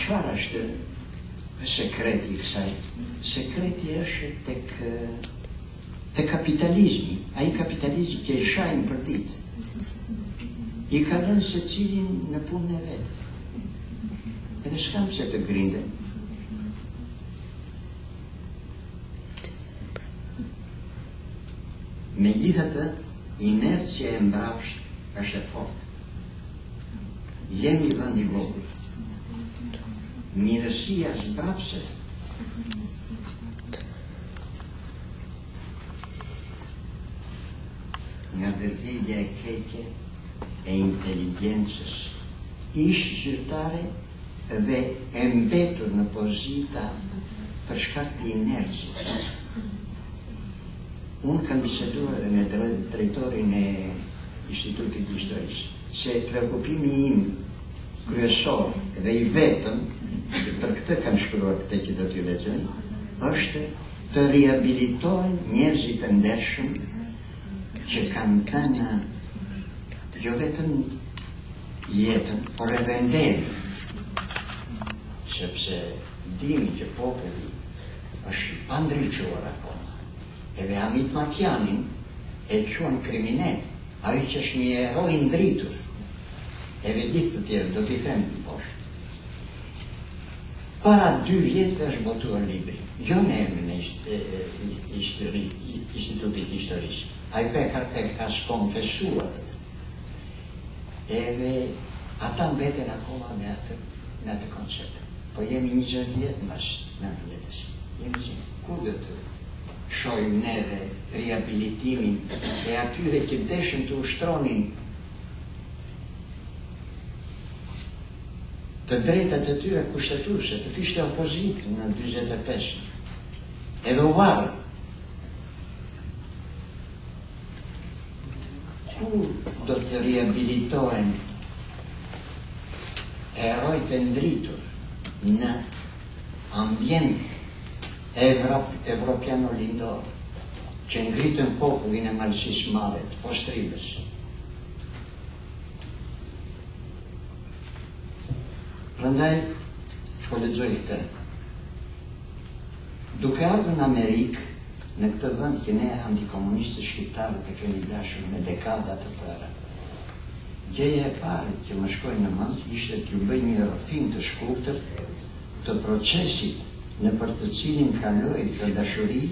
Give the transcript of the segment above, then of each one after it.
Çfarë është sekreti I kësaj? Sekreti është tek kapitalizmi. Ai kapitalizmi që e shajnë për ditë. I ka lënë secilin në punën e vet. Edhe s'kam pse të grindem. Megjithatë, inercia e mbrapsht është e fortë. Jemi vend I vogël. Mirësia zbrapset. Nga dërvejja e keqe e inteligjencës ish zyrtare dhe e mbetur në pozita për shkak të inercës. Unë kam biseduar edhe me drejtorin e Institutit Historisë, se preokupimi im kryesor dhe I vetëm, për këtë kam shkruar këtë që do t'ju lexoj, është të riabilitohen njerëzit e ndershëm që kanë thënë jo vetëm jetën, por edhe nderin. Sepse dini që populli është I pandriçuar akoma. Edhe Hamit Matjanin e quan kriminal, ai që është një ero I ndritur. Edhe gjithë të tjerë do t'i them t'i poshtë. Para 2 vjetëve është botuar libri. Jo në emrin e Institutit Historisë. Ai e ka skonfesuar. Edhe ata mbeten akoma me atë koncept. Po jemi 20 vjetë mbas 9 vjetës. Jemi që kur do të shojmë ne dhe riabilitimin e atyre që deshen të ushtronin të drejtat e tyre kushtetuese, të kishte opozitë në 45. Edhe u varë. Ku do të riabilitohen herojt e ndritur në ambient evropiano-lindor që ngritën popullin e malësisë madhe të postribës. Prandaj, po lexoj këtë. Duke ardhur në Amerikë, në këtë vend që ne antikomunistët shqiptarët e kemi dashur me dekada të tëra, gjëja e parë që më shkoi në mend ishte t'ju bëj një rrëfim të shkurtër të procesit në për të cilin kaloi kjo dashuri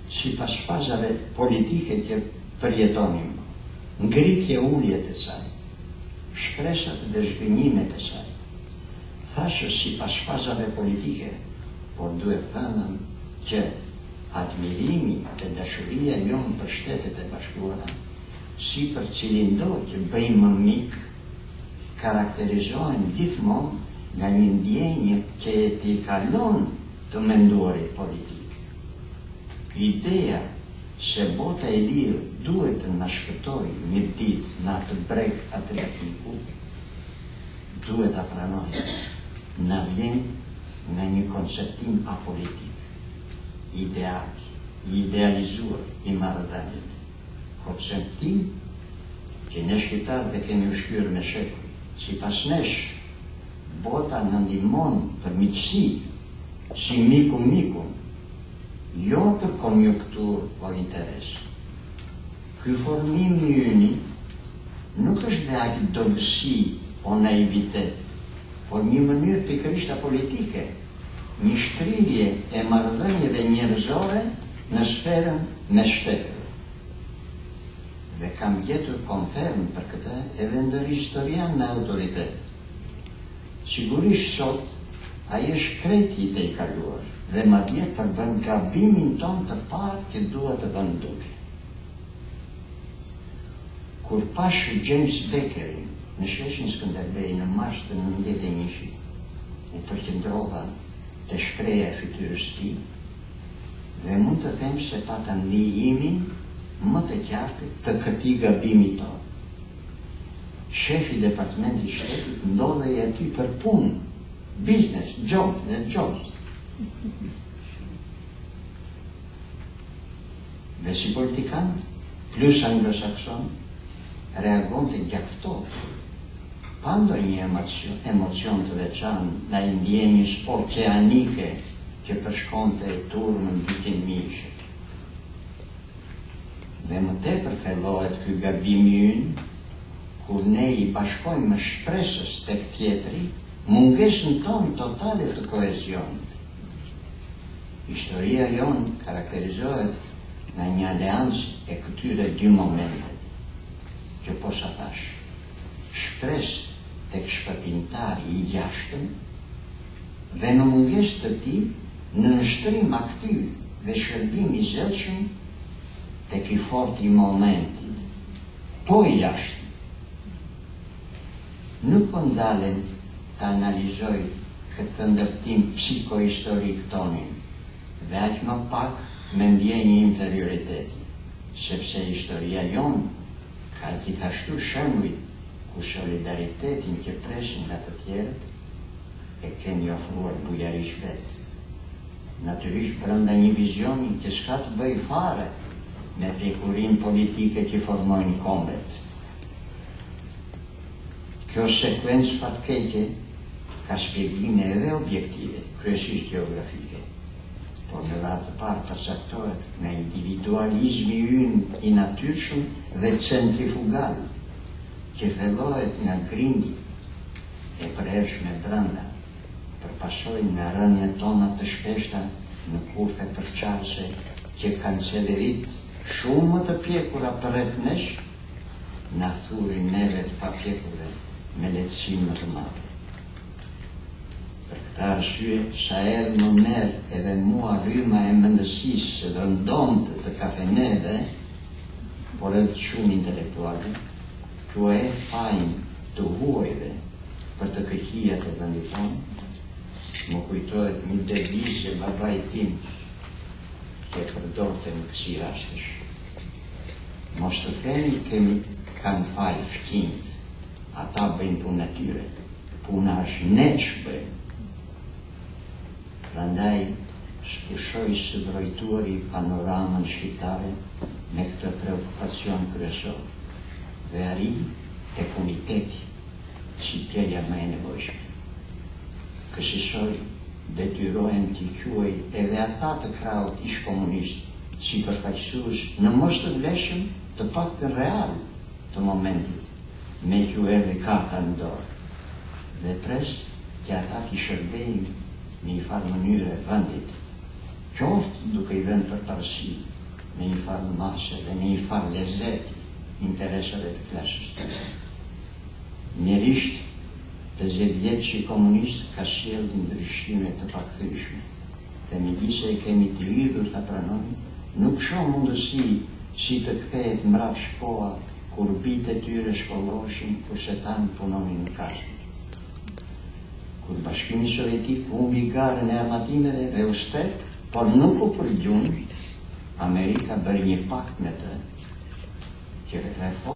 sipas fazave politike që përjetonim. Ngritje uljet e saj, shpresat dhe zhgënjimet e saj. Thashë sipas fazave politike, por duhet thënë që admirimi dhe dashuria jonë për Shtetet e Bashkuara, si për cilin do që bëjmë mik, karakterizohen gjithmonë nga një ndjenjë që t'i kalon të menduarit politik. Ideja se bota e lirë duhet të na shpëtojë një ditë në atë breg Atlantiku, duhet ta pranojmë. Na vjen nga një konceptim apolitik, ideal, I idealizuar I marrëdhënieve. Konceptim që ne shqiptarët e kemi ushqyer me shekuj. Sipas nesh, bota na ndihmon për miqësi, si miku, jo për konjunktur o interes. Ky formim I yni nuk është dhe akidolësi o naivitet, por një mënyrë pikërisht politike, një shtrirje e marrëdhënieve njerëzore në sferën mes shteteve. Dhe kam gjetur konferm për këtë edhe ndër historian me autoritet. Sigurisht sot, ai është kreti I kaluar dhe madje përbën gabimin ton të parë që duhet të vënë duke. Kur pash James Beckerin në sheshin Skënderbej në mars të 91, u përqendrova te shpreha e fytyrës tij dhe mund të them se pata ndihimin më të qartë të këtij gabimi tonë. Shefi I Departamentit të Shtetit ndodhej aty për punë, business, job. Dhe si politikan, plus anglosakson, reagonte gjaftohet. pa ndonjë emocion të veçantë ndaj ndjenjës okeanike që përshkonte turmën 200 mijëshet. Dhe më tepër thellohet ky gabimi ynë kur ne I bashkojmë me shpresës tek tjetri mungesën tonë totale të koezionit. Historia jonë karakterizohet nga një aleancë e këtyre dy momente, që po sa thash, shpresë tek shpëtimtari I jashtëm dhe në mungesë të tij në nështrim aktiv dhe shërbim I zellshëm tek I forti I momentit, po I jashtëm. Nuk po ndalem të analizoj këtë ndërtim psikohistorik tonin dhe aq më pak me ndjenjë inferioriteti, sepse historia jonë ka gjithashtu shembuj ku solidaritetin që presin nga të tjerët e kemi ofruar bujarish vetë. Natyrisht brenda një vizioni që s'ka të bëj fare me pjekurinë politike që formojnë kombet. Kjo sekuencë fatkeqe ka shpjegime edhe objektive, kryesisht geografike, por në radhë të parë përcaktohet nga individualizmi ynë I natyrshëm dhe centrifugal, që thellohet nga grindi e përhershme brenda, përpasojnë nga rënjet tona të shpeshta në kurthe përçarëse që kancellerit shumë më të pjekura përreth nesh, na thurin neve të papjekurve me lehtësi më të madhe. Për këtë arsye, sa herë më merr edhe mua rryma e mendësisë së rëndomtë të kafeneve, por edhe shumë intelektuale, kjo e fajin të huajve për të këqijat e vendit tonë, më kujtohet një deviz që babai tim që përdorte në kësi rastesh. Mos të themi kemi kanë faj fqinjt, ata bëjnë punë e tyre, puna është ne që bëjmë. Prandaj shpushoj së vrojtuari panoramën shqiptare me këtë preokupacion kryesor dhe arri tek uniteti si pjelja më e nevojshme. Kësaj detyrohen t'i quaj edhe ata të krahut ish komunist si përfaqësues në mos të vlefshëm të paktën real të momentit, me që erdhi karta në dorë, dhe prest që ata t'i shërbejnë në një farë mënyre vendit, qoftë duke I vënë përparësi në një farë mase dhe në një farë lezeti interesave të klasës tyre. Njerisht, 50 vjetë që I komunist ka sjellë ndryshime të pakthyeshme, dhe megjithëse e kemi të lidhur ta pranojmë, nuk shoh mundësi si të kthehet mbrapsht koha kur bijtë e tyre shkolloheshin kurse tanë punonin në kazë. Kur Bashkimi Sovjetik humbi garën e armatimeve dhe u shtet, por nuk u përgjun, Amerika bëri një pakt me të, që